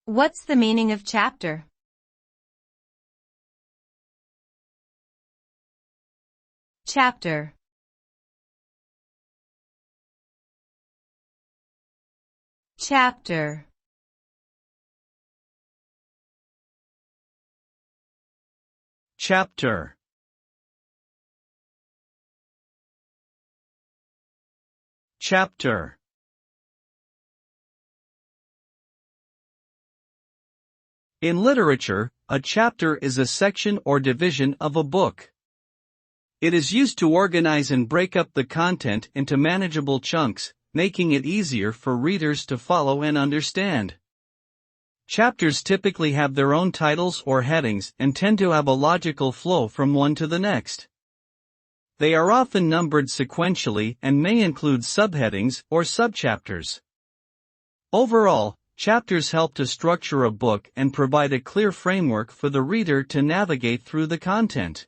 What's the meaning of chapter? Chapter. Chapter. Chapter. Chapter. In literature, a chapter is a section or division of a book. It is used to organize and break up the content into manageable chunks, making it easier for readers to follow and understand. Chapters typically have their own titles or headings and tend to have a logical flow from one to the next. They are often numbered sequentially and may include subheadings or subchapters. Overall, chapters help to structure a book and provide a clear framework for the reader to navigate through the content.